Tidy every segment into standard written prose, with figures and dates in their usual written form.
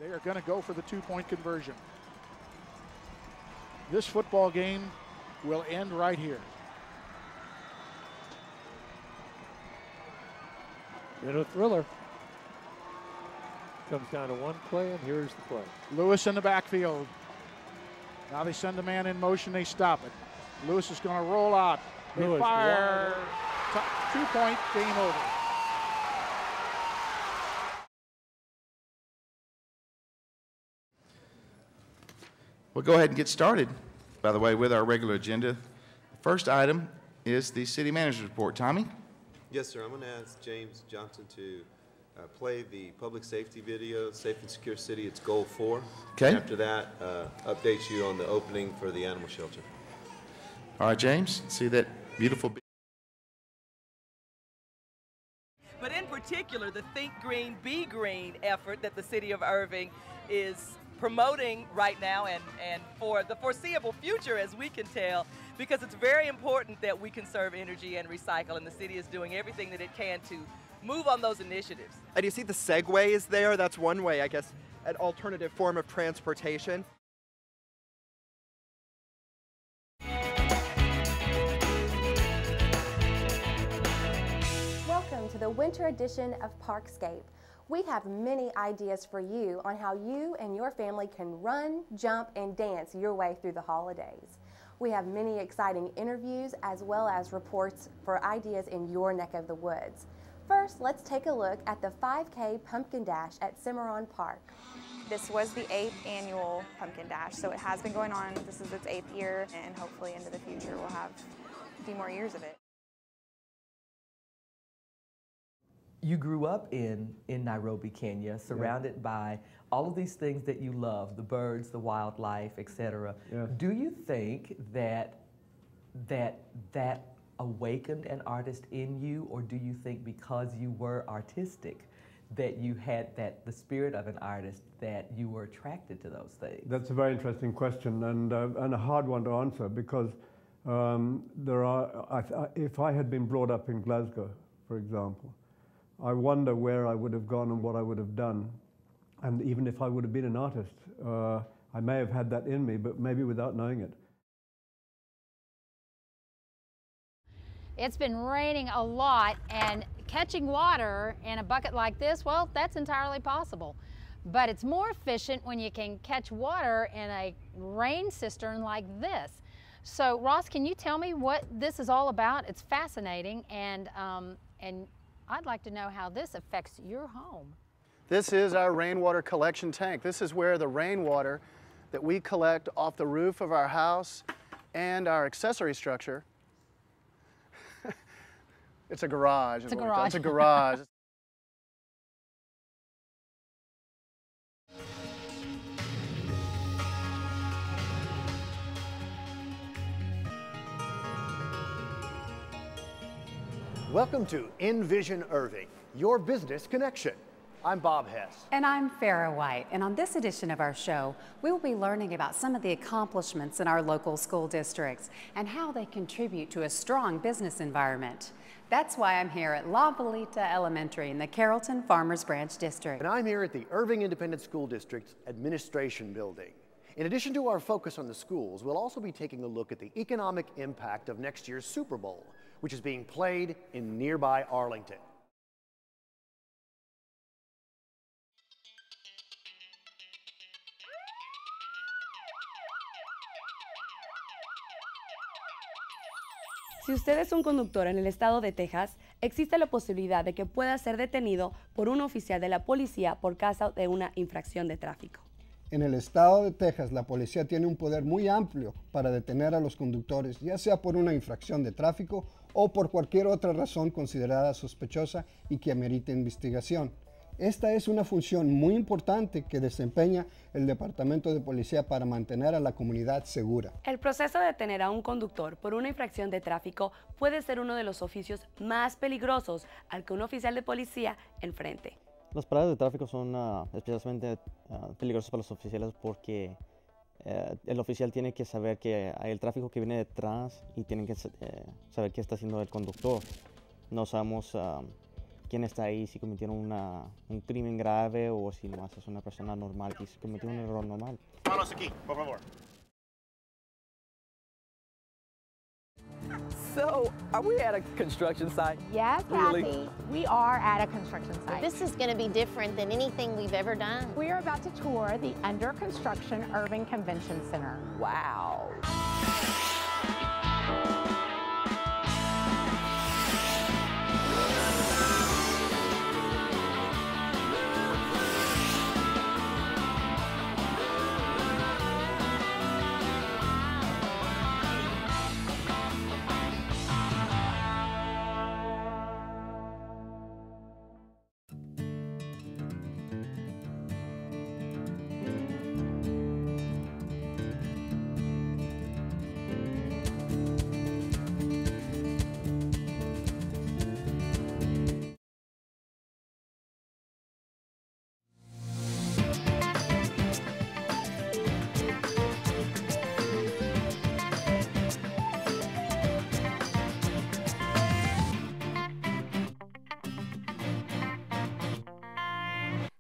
They are going to go for the two-point conversion. This football game will end right here. In a thriller. Comes down to one play, and here's the play. Lewis in the backfield. Now they send the man in motion, they stop it. Lewis is going to roll out. They Lewis fire. Two-point, game over. We'll go ahead and get started, by the way, with our regular agenda. The first item is the city manager's report. Tommy? Yes, sir. I'm going to ask James Johnson to play the public safety video, Safe and Secure City. It's goal 4. Okay. And after that, update you on the opening for the animal shelter. All right, James, see that beautiful. But in particular, the Think Green, Be Green effort that the city of Irving is promoting right now and for the foreseeable future, as we can tell, because it's very important that we conserve energy and recycle, and the city is doing everything that it can to move on those initiatives. And you see the segways there? That's one way, I guess, an alternative form of transportation. Welcome to the winter edition of Parkscape. We have many ideas for you on how you and your family can run, jump, and dance your way through the holidays. We have many exciting interviews as well as reports for ideas in your neck of the woods. First, let's take a look at the 5K Pumpkin Dash at Cimarron Park. This was the 8th annual Pumpkin Dash, so it has been going on. This is its 8th year, and hopefully into the future we'll have a few more years of it. You grew up in Nairobi, Kenya, surrounded by all of these things that you love, the birds, the wildlife, etc. Yeah. Do you think that awakened an artist in you, or do you think because you were artistic that you had the spirit of an artist, that you were attracted to those things? That's a very interesting question, and a hard one to answer, because if I had been brought up in Glasgow, for example, I wonder where I would have gone and what I would have done. And even if I would have been an artist, I may have had that in me, but maybe without knowing it. It's been raining a lot, and catching water in a bucket like this, well, that's entirely possible. But it's more efficient when you can catch water in a rain cistern like this. So, Ross, can you tell me what this is all about? It's fascinating, and I'd like to know how this affects your home. This is our rainwater collection tank. This is where the rainwater that we collect off the roof of our house and our accessory structure. It's a garage. It's a garage. It's a garage. Welcome to Envision Irving, your business connection. I'm Bob Hess. And I'm Farrah White. And on this edition of our show, we will be learning about some of the accomplishments in our local school districts and how they contribute to a strong business environment. That's why I'm here at La Bolita Elementary in the Carrollton Farmers Branch District. And I'm here at the Irving Independent School District's Administration Building. In addition to our focus on the schools, we'll also be taking a look at the economic impact of next year's Super Bowl, which is being played in nearby Arlington. Si usted es un conductor en el estado de Texas, existe la posibilidad de que pueda ser detenido por un oficial de la policía por causa de una infracción de tráfico. En el estado de Texas, la policía tiene un poder muy amplio para detener a los conductores, ya sea por una infracción de tráfico o por cualquier otra razón considerada sospechosa y que amerite investigación. Esta es una función muy importante que desempeña el Departamento de Policía para mantener a la comunidad segura. El proceso de detener a un conductor por una infracción de tráfico puede ser uno de los oficios más peligrosos al que un oficial de policía enfrente. Las paradas de tráfico son especialmente peligrosas para los oficiales porque el oficial tiene que saber que hay el tráfico que viene detrás y tienen que saber qué está haciendo el conductor. No sabemos quién está ahí, si cometieron un crimen grave o si nomás es una persona normal que cometió un error normal. Manos aquí, por favor. So, are we at a construction site? Yes, Really? Kathy, we are at a construction site. This is going to be different than anything we've ever done. We are about to tour the under construction Irving Convention Center. Wow.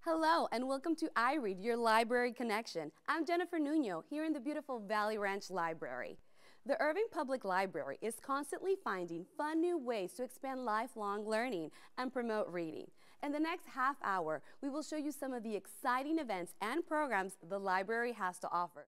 Hello and welcome to iRead, your library connection. I'm Jennifer Nuno here in the beautiful Valley Ranch Library. The Irving Public Library is constantly finding fun new ways to expand lifelong learning and promote reading. In the next half hour, we will show you some of the exciting events and programs the library has to offer.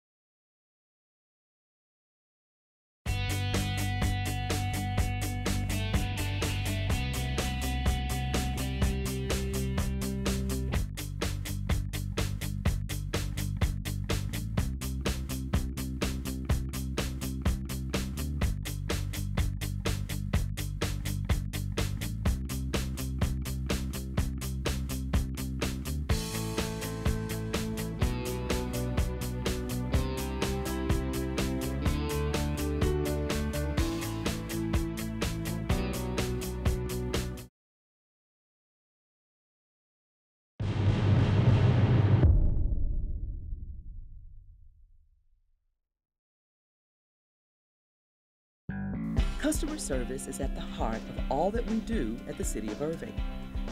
Customer service is at the heart of all that we do at the City of Irving.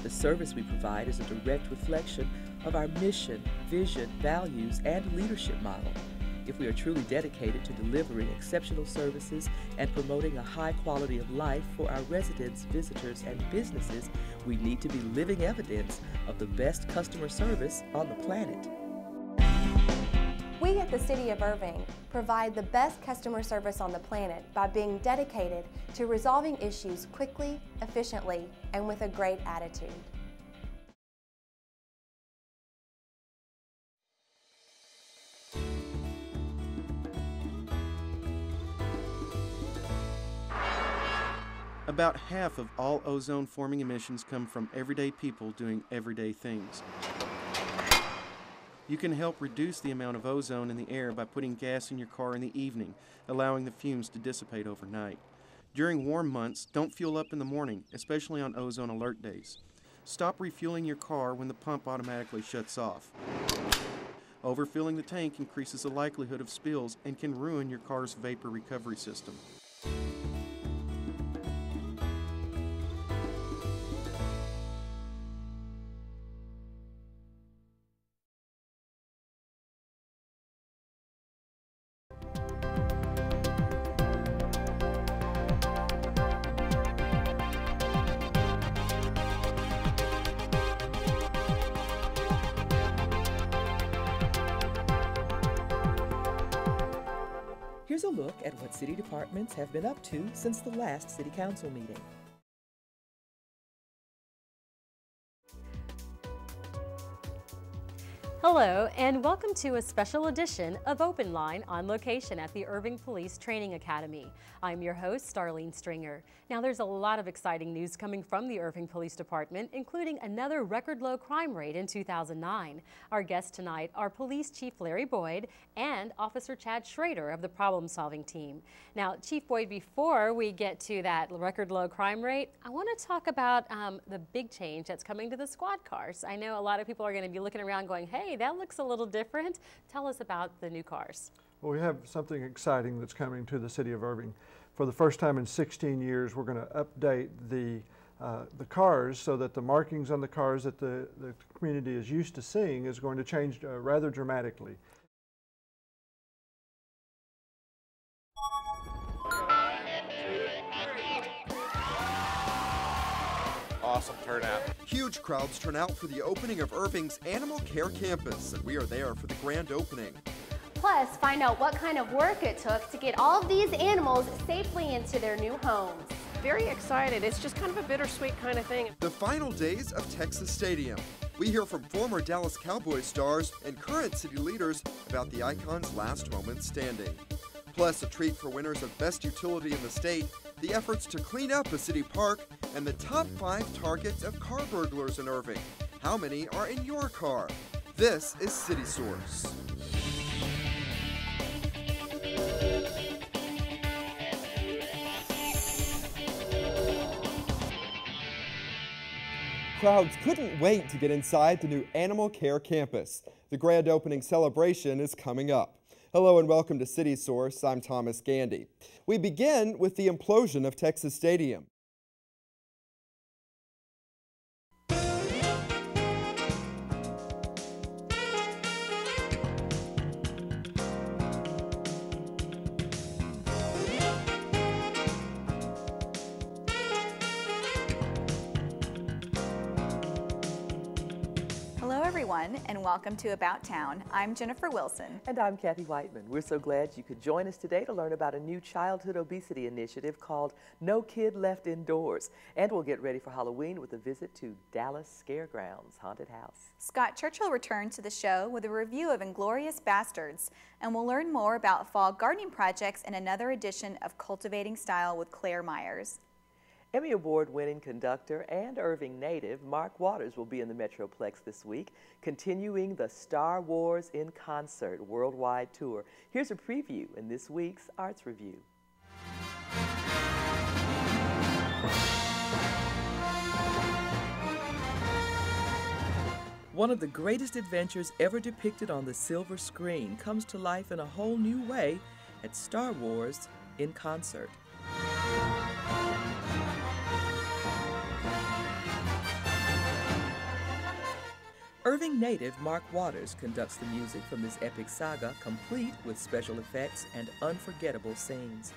The service we provide is a direct reflection of our mission, vision, values, and leadership model. If we are truly dedicated to delivering exceptional services and promoting a high quality of life for our residents, visitors, and businesses, we need to be living evidence of the best customer service on the planet. We at the City of Irving provide the best customer service on the planet by being dedicated to resolving issues quickly, efficiently, and with a great attitude. About half of all ozone-forming emissions come from everyday people doing everyday things. You can help reduce the amount of ozone in the air by putting gas in your car in the evening, allowing the fumes to dissipate overnight. During warm months, don't fuel up in the morning, especially on ozone alert days. Stop refueling your car when the pump automatically shuts off. Overfilling the tank increases the likelihood of spills and can ruin your car's vapor recovery system. Here's a look at what city departments have been up to since the last City Council meeting. Hello, and welcome to a special edition of Open Line on location at the Irving Police Training Academy. I'm your host, Starlene Stringer. Now, there's a lot of exciting news coming from the Irving Police Department, including another record low crime rate in 2009. Our guests tonight are Police Chief Larry Boyd and Officer Chad Schrader of the Problem Solving Team. Now, Chief Boyd, before we get to that record low crime rate, I want to talk about the big change that's coming to the squad cars. I know a lot of people are going to be looking around going, hey, that looks a little different. Tell us about the new cars. Well, we have something exciting that's coming to the City of Irving. For the first time in 16 years, we're going to update the the cars, so that the markings on the cars that the community is used to seeing is going to change rather dramatically. Awesome turnout. Huge crowds turn out for the opening of Irving's Animal Care Campus, and we are there for the grand opening. Plus, find out what kind of work it took to get all of these animals safely into their new homes. Very excited. It's just kind of a bittersweet kind of thing. The final days of Texas Stadium. We hear from former Dallas Cowboys stars and current city leaders about the Icon's last moments standing. Plus, a treat for winners of Best Utility in the state, the efforts to clean up a city park, and the top 5 targets of car burglars in Irving. How many are in your car? This is City Source. Crowds couldn't wait to get inside the new Animal Care Campus. The grand opening celebration is coming up. Hello and welcome to City Source. I'm Thomas Gandy. We begin with the implosion of Texas Stadium. Hello everyone and welcome to About Town. I'm Jennifer Wilson. And I'm Kathy Whiteman. We're so glad you could join us today to learn about a new childhood obesity initiative called No Kid Left Indoors. And we'll get ready for Halloween with a visit to Dallas Scaregrounds Haunted House. Scott Churchill returned to the show with a review of Inglorious Bastards, and we'll learn more about fall gardening projects in another edition of Cultivating Style with Claire Myers. Emmy Award-winning conductor and Irving native Mark Waters will be in the Metroplex this week, continuing the Star Wars in Concert worldwide tour. Here's a preview in this week's Arts Review. One of the greatest adventures ever depicted on the silver screen comes to life in a whole new way at Star Wars in Concert. Irving native Mark Waters conducts the music from this epic saga, complete with special effects and unforgettable scenes.